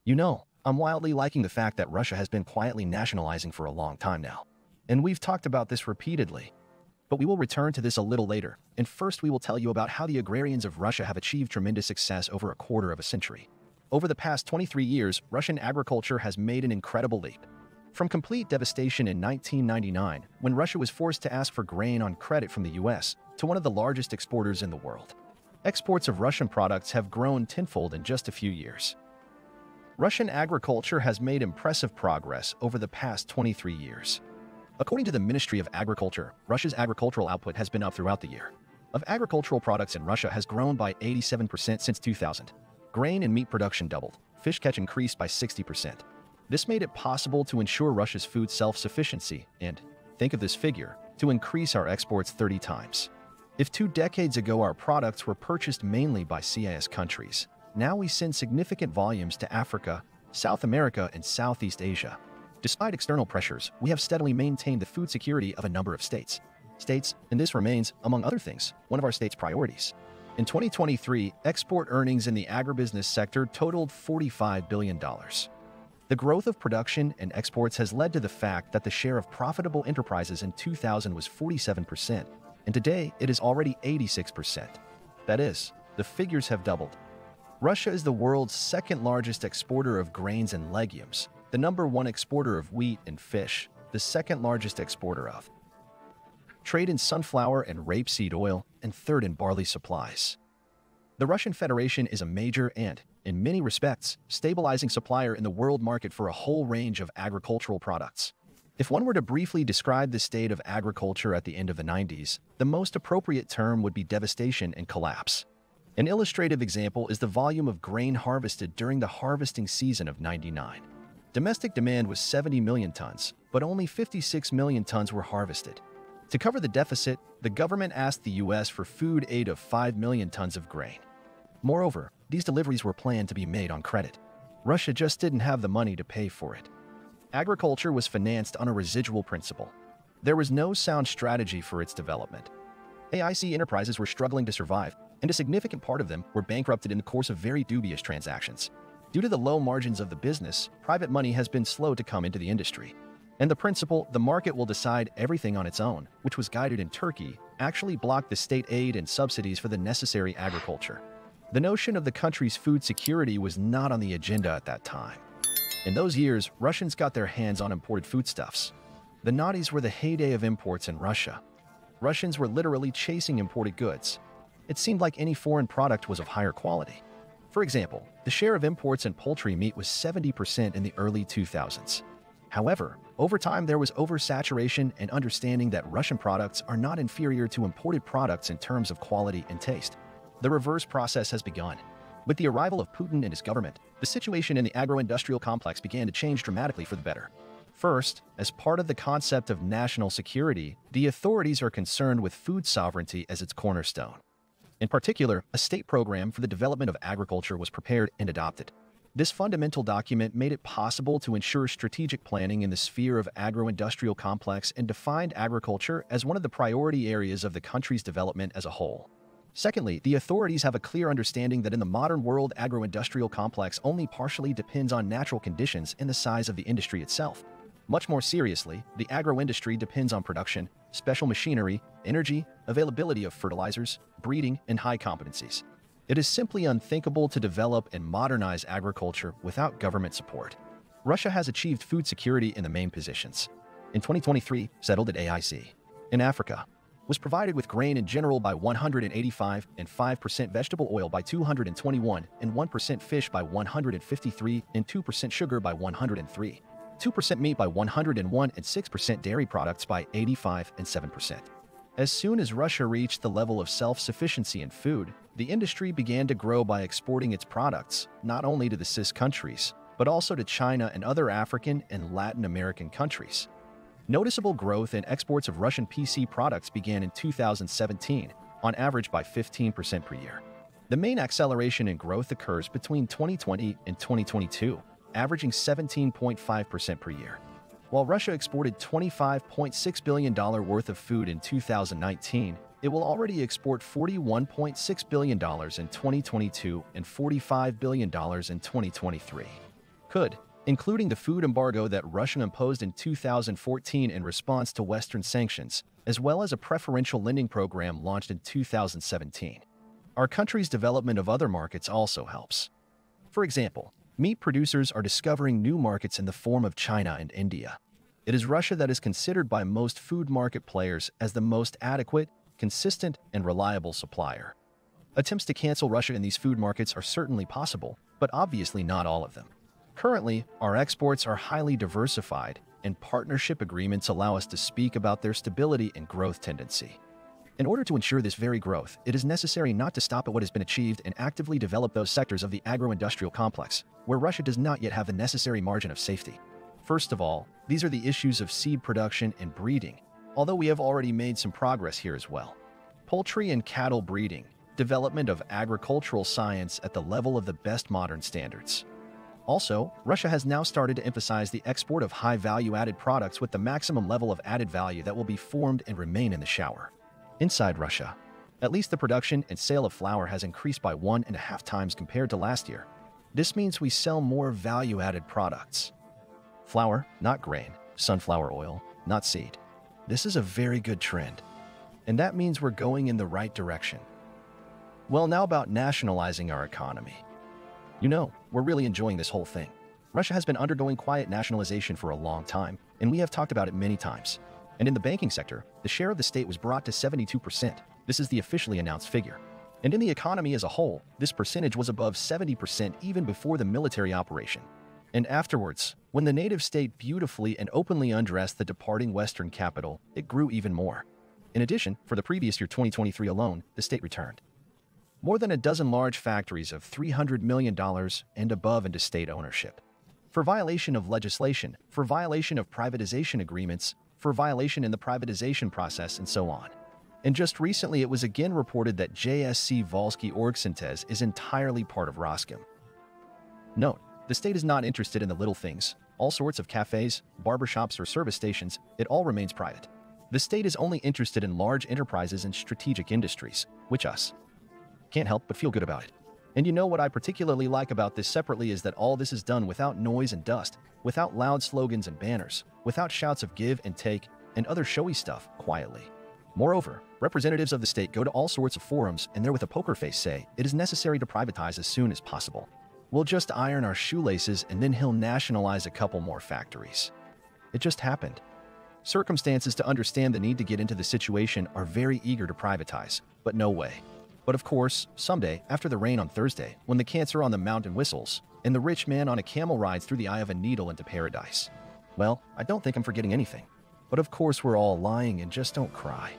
I'm wildly liking the fact that Russia has been quietly nationalizing for a long time now. And we've talked about this repeatedly. But we will return to this a little later, and first we will tell you about how the agrarians of Russia have achieved tremendous success over a quarter of a century. Over the past 23 years, Russian agriculture has made an incredible leap. From complete devastation in 1999, when Russia was forced to ask for grain on credit from the US, to one of the largest exporters in the world. Exports of Russian products have grown tenfold in just a few years. Russian agriculture has made impressive progress over the past 23 years. According to the Ministry of Agriculture, Russia's agricultural output has been up throughout the year. Of agricultural products in Russia has grown by 87% since 2000. Grain and meat production doubled. Fish catch increased by 60%. This made it possible to ensure Russia's food self-sufficiency and, think of this figure, to increase our exports 30 times. If 2 decades ago our products were purchased mainly by CIS countries, now we send significant volumes to Africa, South America, and Southeast Asia. Despite external pressures, we have steadily maintained the food security of a number of states, and this remains, among other things, one of our state's priorities. In 2023, export earnings in the agribusiness sector totaled $45 billion. The growth of production and exports has led to the fact that the share of profitable enterprises in 2000 was 47%, and today it is already 86%. That is, the figures have doubled. Russia is the world's second largest exporter of grains and legumes, the number 1 exporter of wheat and fish, the second largest exporter of trade in sunflower and rapeseed oil, and third in barley supplies. The Russian Federation is a major and, in many respects, stabilizing supplier in the world market for a whole range of agricultural products. If one were to briefly describe the state of agriculture at the end of the 90s, the most appropriate term would be devastation and collapse. An illustrative example is the volume of grain harvested during the harvesting season of '99. Domestic demand was 70 million tons, but only 56 million tons were harvested. To cover the deficit, the government asked the US for food aid of 5 million tons of grain. Moreover, these deliveries were planned to be made on credit. Russia just didn't have the money to pay for it. Agriculture was financed on a residual principle. There was no sound strategy for its development. AIC enterprises were struggling to survive, and a significant part of them were bankrupted in the course of very dubious transactions. Due to the low margins of the business, private money has been slow to come into the industry. And the principle, the market will decide everything on its own, which was guided in Turkey, actually blocked the state aid and subsidies for the necessary agriculture. The notion of the country's food security was not on the agenda at that time. In those years, Russians got their hands on imported foodstuffs. The 90s were the heyday of imports in Russia. Russians were literally chasing imported goods. It seemed like any foreign product was of higher quality. For example, the share of imports in poultry meat was 70% in the early 2000s. However, over time there was oversaturation and understanding that Russian products are not inferior to imported products in terms of quality and taste. The reverse process has begun. With the arrival of Putin and his government, the situation in the agro-industrial complex began to change dramatically for the better. First, as part of the concept of national security, the authorities are concerned with food sovereignty as its cornerstone. In particular, a state program for the development of agriculture was prepared and adopted. This fundamental document made it possible to ensure strategic planning in the sphere of agro-industrial complex and defined agriculture as one of the priority areas of the country's development as a whole. Secondly, the authorities have a clear understanding that in the modern world, agro-industrial complex only partially depends on natural conditions and the size of the industry itself. Much more seriously, the agro-industry depends on production, special machinery, energy, availability of fertilizers, breeding, and high competencies. It is simply unthinkable to develop and modernize agriculture without government support. Russia has achieved food security in the main positions. In 2023, settled at AIC. In Africa, was provided with grain in general by 185 and 5% vegetable oil by 221 and 1% fish by 153 and 2% sugar by 103. 2% meat by 101 and 6% dairy products by 85 and 7%. As soon as Russia reached the level of self-sufficiency in food, the industry began to grow by exporting its products not only to the CIS countries, but also to China and other African and Latin American countries. Noticeable growth in exports of Russian PC products began in 2017, on average by 15% per year. The main acceleration in growth occurs between 2020 and 2022, averaging 17.5% per year. While Russia exported $25.6 billion worth of food in 2019, it will already export $41.6 billion in 2022 and $45 billion in 2023. could, including the food embargo that Russia imposed in 2014 in response to Western sanctions, as well as a preferential lending program launched in 2017. Our country's development of other markets also helps. For example, meat producers are discovering new markets in the form of China and India. It is Russia that is considered by most food market players as the most adequate, consistent, and reliable supplier. Attempts to cancel Russia in these food markets are certainly possible, but obviously not all of them. Currently, our exports are highly diversified, and partnership agreements allow us to speak about their stability and growth tendency. In order to ensure this very growth, it is necessary not to stop at what has been achieved and actively develop those sectors of the agro-industrial complex, where Russia does not yet have the necessary margin of safety. First of all, these are the issues of seed production and breeding, although we have already made some progress here as well. Poultry and cattle breeding, development of agricultural science at the level of the best modern standards. Also, Russia has now started to emphasize the export of high-value-added products with the maximum level of added value that will be formed and remain in the shower. Inside Russia, at least the production and sale of flour has increased by 1.5 times compared to last year. This means we sell more value-added products. Flour, not grain, sunflower oil, not seed. This is a very good trend, and that means we're going in the right direction. Well, now about nationalizing our economy. You know, we're really enjoying this whole thing. Russia has been undergoing quiet nationalization for a long time, and we have talked about it many times. And in the banking sector, the share of the state was brought to 72%. This is the officially announced figure. And in the economy as a whole, this percentage was above 70% even before the military operation. And afterwards, when the native state beautifully and openly undressed the departing Western capital, it grew even more. In addition, for the previous year 2023 alone, the state returned more than a dozen large factories of $300 million and above into state ownership. For violation of legislation, for violation of privatization agreements, for violation in the privatization process, and so on. And just recently it was again reported that JSC Volsky Orgsyntez is entirely part of Roscom. Note, the state is not interested in the little things, all sorts of cafes, barbershops, or service stations. It all remains private. The state is only interested in large enterprises and strategic industries, which us. Can't help but feel good about it. And you know what I particularly like about this separately is that all this is done without noise and dust, without loud slogans and banners, without shouts of give and take, and other showy stuff, quietly. Moreover, representatives of the state go to all sorts of forums and there with a poker face say, it is necessary to privatize as soon as possible. We'll just iron our shoelaces and then he'll nationalize a couple more factories. It just happened. Circumstances to understand the need to get into the situation are very eager to privatize, but no way. But of course, someday, after the rain on Thursday, when the cancer on the mountain whistles, and the rich man on a camel rides through the eye of a needle into paradise. Well, I don't think I'm forgetting anything. But of course we're all lying and just don't cry.